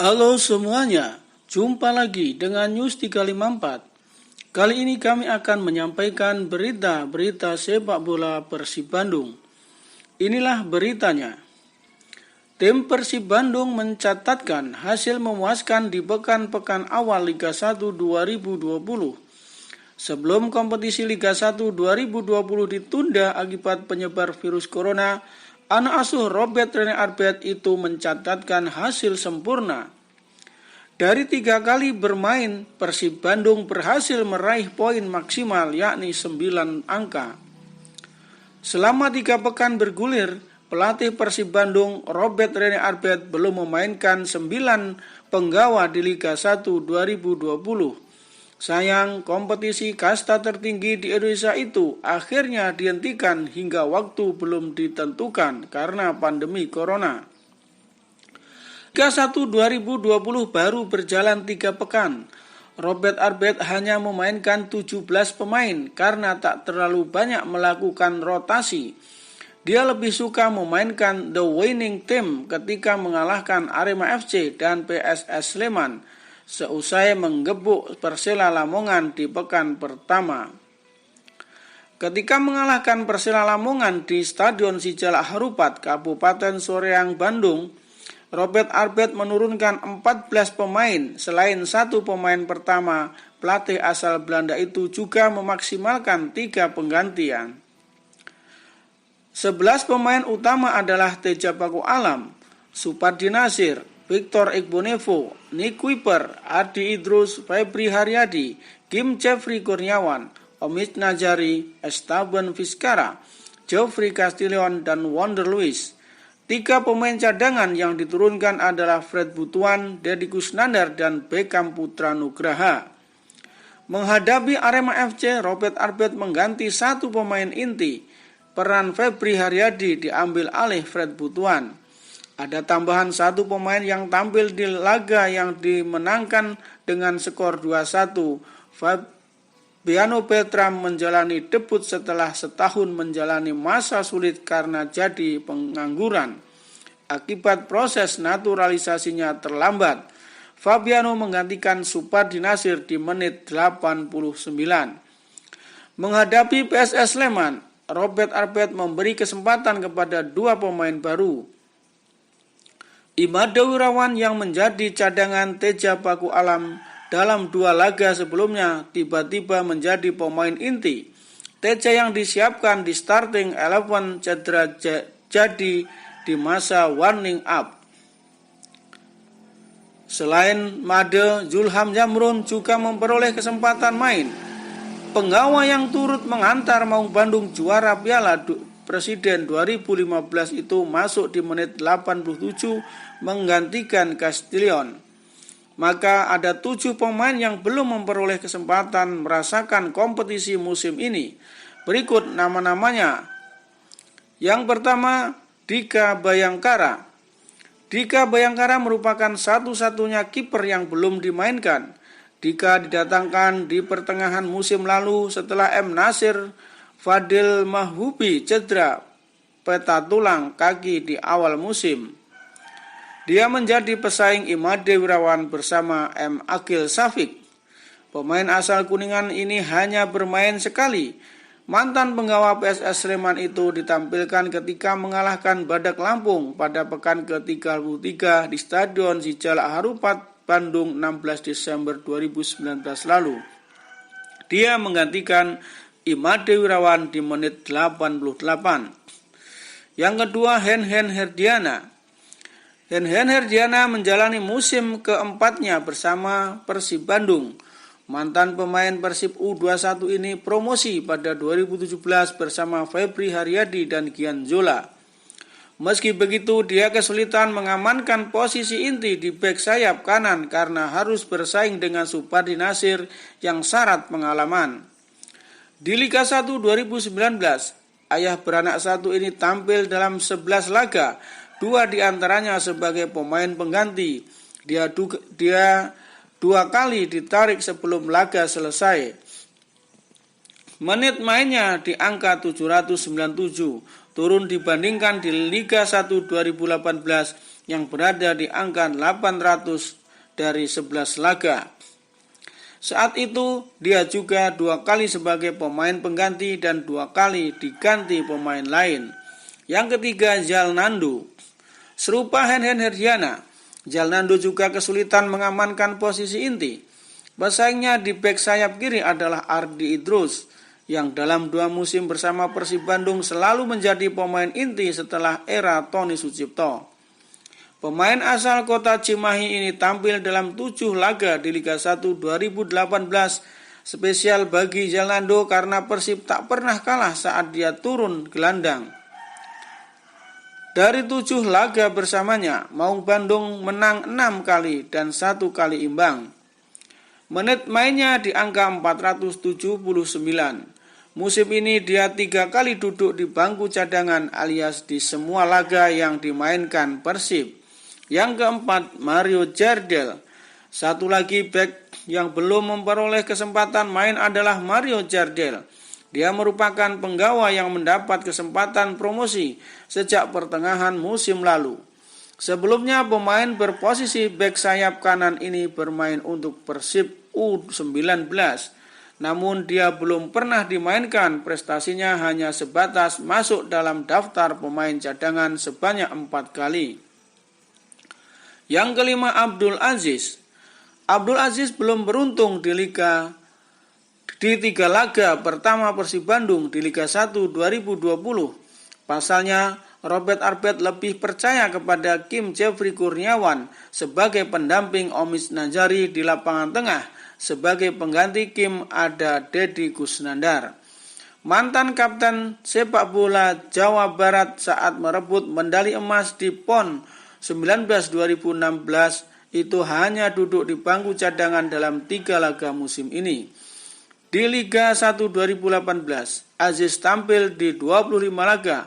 Halo semuanya, jumpa lagi dengan News 354. Kali ini kami akan menyampaikan berita-berita sepak bola Persib Bandung. Inilah beritanya. Tim Persib Bandung mencatatkan hasil memuaskan di pekan-pekan awal Liga 1 2020. Sebelum kompetisi Liga 1 2020 ditunda akibat penyebar virus corona, anak asuh Robert Rene Arbet itu mencatatkan hasil sempurna. Dari 3 kali bermain, Persib Bandung berhasil meraih poin maksimal yakni 9 angka. Selama 3 pekan bergulir, pelatih Persib Bandung Robert Rene Arbet belum memainkan 9 penggawa di Liga 1 2020. Sayang, kompetisi kasta tertinggi di Indonesia itu akhirnya dihentikan hingga waktu belum ditentukan karena pandemi corona. Liga 1 2020 baru berjalan 3 pekan. Robert Arbet hanya memainkan 17 pemain karena tak terlalu banyak melakukan rotasi. Dia lebih suka memainkan the winning team ketika mengalahkan Arema FC dan PSS Sleman seusai menggebuk Persela Lamongan di pekan pertama. Ketika mengalahkan Persela Lamongan di Stadion Sijalak Harupat, Kabupaten Soreang, Bandung, Robert Arbet menurunkan 14 pemain. Selain 1 pemain pertama, pelatih asal Belanda itu juga memaksimalkan 3 penggantian. 11 pemain utama adalah Teja Paku Alam, Supardi Nasir, Victor Igbonevo, Nick Kuiper, Adi Idrus, Febri Haryadi, Kim Jeffrey Kurniawan, Omid Najari, Esteban Vizcara, Geoffrey Castillon, dan Wonder Luis. 3 pemain cadangan yang diturunkan adalah Fred Butuan, Deddy Kusnandar, dan Beckham Putra Nugraha. Menghadapi Arema FC, Robert Arbet mengganti 1 pemain inti. Peran Febri Haryadi diambil alih Fred Butuan. Ada tambahan 1 pemain yang tampil di laga yang dimenangkan dengan skor 2-1. Fabiano Beltram menjalani debut setelah setahun menjalani masa sulit karena jadi pengangguran. Akibat proses naturalisasinya terlambat, Fabiano menggantikan Supardi Nasir di menit 89. Menghadapi PSS Sleman, Robert Arbet memberi kesempatan kepada 2 pemain baru. Imade Wirawan yang menjadi cadangan Teja Paku Alam dalam 2 laga sebelumnya tiba-tiba menjadi pemain inti. Teja yang disiapkan di starting 11 cedera jadi di masa warning up. Selain Made, Zulham Jamrun juga memperoleh kesempatan main. Penggawa yang turut mengantar Maung Bandung juara Piala Presiden 2015 itu masuk di menit 87 menggantikan Castillon. Maka ada 7 pemain yang belum memperoleh kesempatan merasakan kompetisi musim ini. Berikut nama-namanya. Yang pertama, Dika Bayangkara. Dika Bayangkara merupakan satu-satunya kiper yang belum dimainkan. Dika didatangkan di pertengahan musim lalu setelah M. Nasir Fadil Mahbubi cedera peta tulang kaki di awal musim. Dia menjadi pesaing Imade Wirawan bersama M. Akil Safik. Pemain asal Kuningan ini hanya bermain sekali. Mantan penggawa PSS Sleman itu ditampilkan ketika mengalahkan Badak Lampung pada pekan ke-33 di Stadion Sijalak Harupat, Bandung 16 Desember 2019 lalu. Dia menggantikan Imade Wirawan di menit 88. Yang kedua, Hen-Hen Herdiana. Hen-Hen Herdiana menjalani musim keempatnya bersama Persib Bandung. Mantan pemain Persib U21 ini promosi pada 2017 bersama Febri Haryadi dan Gian Zola. Meski begitu, dia kesulitan mengamankan posisi inti di bek sayap kanan karena harus bersaing dengan Supardi Nasir yang syarat pengalaman. Di Liga 1 2019, ayah beranak satu ini tampil dalam 11 laga, 2 diantaranya sebagai pemain pengganti. Dia 2 kali ditarik sebelum laga selesai. Menit mainnya di angka 797, turun dibandingkan di Liga 1 2018 yang berada di angka 800 dari 11 laga. Saat itu dia juga 2 kali sebagai pemain pengganti dan 2 kali diganti pemain lain. Yang ketiga, Jalnando. Serupa Henhen Herdiana, Jalnando juga kesulitan mengamankan posisi inti. Pesaingnya di bek sayap kiri adalah Ardi Idrus, yang dalam 2 musim bersama Persib Bandung selalu menjadi pemain inti setelah era Tony Sucipto. Pemain asal kota Cimahi ini tampil dalam 7 laga di Liga 1 2018, spesial bagi Jalnando karena Persib tak pernah kalah saat dia turun gelandang. Dari 7 laga bersamanya, Maung Bandung menang 6 kali dan 1 kali imbang. Menit mainnya di angka 479. Musim ini dia 3 kali duduk di bangku cadangan alias di semua laga yang dimainkan Persib. Yang keempat, Mario Jardel. Satu lagi bek yang belum memperoleh kesempatan main adalah Mario Jardel. Dia merupakan penggawa yang mendapat kesempatan promosi sejak pertengahan musim lalu. Sebelumnya pemain berposisi bek sayap kanan ini bermain untuk Persib U19. Namun dia belum pernah dimainkan, prestasinya hanya sebatas masuk dalam daftar pemain cadangan sebanyak 4 kali. Yang kelima, Abdul Aziz. Abdul Aziz belum beruntung di 3 laga pertama Persib Bandung di Liga 1 2020. Pasalnya, Robert Arbet lebih percaya kepada Kim Jeffrey Kurniawan sebagai pendamping Omis Najari di lapangan tengah. Sebagai pengganti Kim ada Deddy Kusnandar. Mantan kapten sepak bola Jawa Barat saat merebut medali emas di PON 19 2016 itu hanya duduk di bangku cadangan dalam 3 laga musim ini. Di Liga 1 2018, Aziz tampil di 25 laga,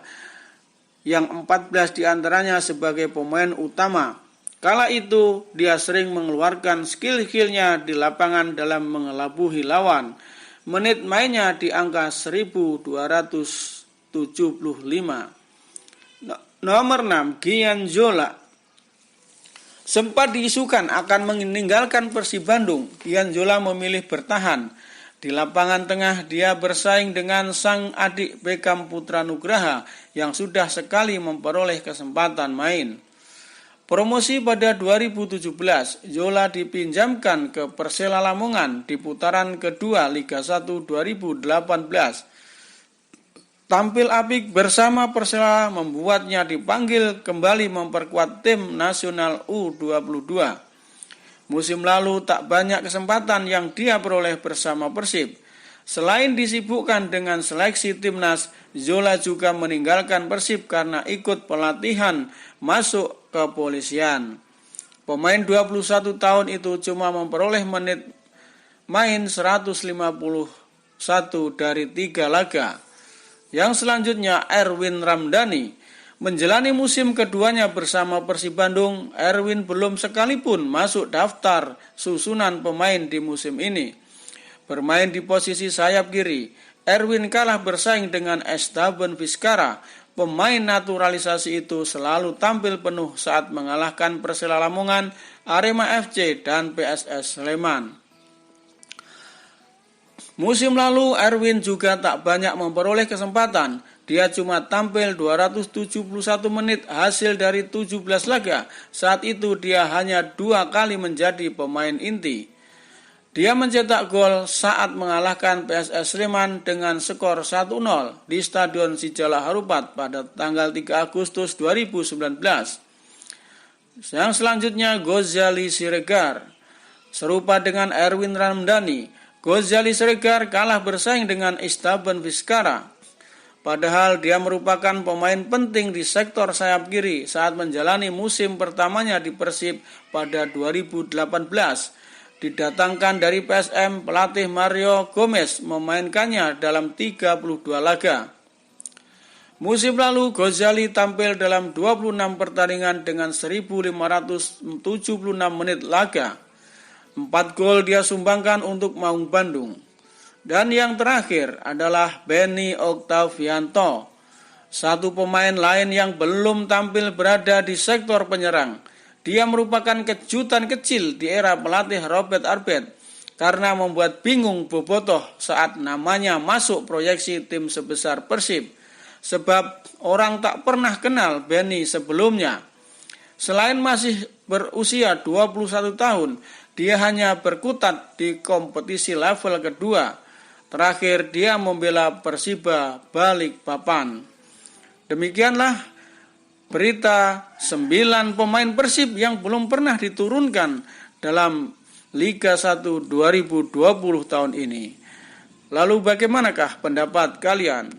yang 14 diantaranya sebagai pemain utama. Kala itu, dia sering mengeluarkan skill-skillnya di lapangan dalam mengelabui lawan. Menit mainnya di angka 1275. Nomor 6, Gianzola. Sempat diisukan akan meninggalkan Persib Bandung, Gianzola memilih bertahan. Di lapangan tengah dia bersaing dengan sang adik Beckham Putra Nugraha yang sudah sekali memperoleh kesempatan main. Promosi pada 2017, Zola dipinjamkan ke Persela Lamongan di putaran kedua Liga 1 2018. Tampil apik bersama Persela membuatnya dipanggil kembali memperkuat tim nasional U22. Musim lalu tak banyak kesempatan yang dia peroleh bersama Persib. Selain disibukkan dengan seleksi timnas, Zola juga meninggalkan Persib karena ikut pelatihan masuk kepolisian. Pemain 21 tahun itu cuma memperoleh menit main 151 dari 3 laga. Yang selanjutnya, Erwin Ramdhani. Menjalani musim keduanya bersama Persib Bandung, Erwin belum sekalipun masuk daftar susunan pemain di musim ini. Bermain di posisi sayap kiri, Erwin kalah bersaing dengan Esteban Vizcara. Pemain naturalisasi itu selalu tampil penuh saat mengalahkan Persela Lamongan, Arema FC, dan PSS Sleman. Musim lalu Erwin juga tak banyak memperoleh kesempatan. Dia cuma tampil 271 menit hasil dari 17 laga. Saat itu dia hanya 2 kali menjadi pemain inti. Dia mencetak gol saat mengalahkan PSS Sleman dengan skor 1-0 di Stadion Sijala Harupat pada tanggal 3 Agustus 2019. Yang selanjutnya, Gozali Siregar. Serupa dengan Erwin Ramdhani, Gozali Siregar kalah bersaing dengan Esteban Vizcara. Padahal dia merupakan pemain penting di sektor sayap kiri saat menjalani musim pertamanya di Persib pada 2018. Didatangkan dari PSM, pelatih Mario Gomez memainkannya dalam 32 laga. Musim lalu Gozali tampil dalam 26 pertandingan dengan 1.576 menit laga. 4 gol dia sumbangkan untuk Maung Bandung. Dan yang terakhir adalah Benny Octavianto. Satu pemain lain yang belum tampil berada di sektor penyerang. Dia merupakan kejutan kecil di era pelatih Robert Arbet karena membuat bingung bobotoh saat namanya masuk proyeksi tim sebesar Persib. Sebab orang tak pernah kenal Benny sebelumnya. Selain masih berusia 21 tahun, dia hanya berkutat di kompetisi level kedua. Terakhir dia membela Persiba Balikpapan. Demikianlah berita 9 pemain Persib yang belum pernah diturunkan dalam Liga 1 2020 tahun ini. Lalu bagaimanakah pendapat kalian?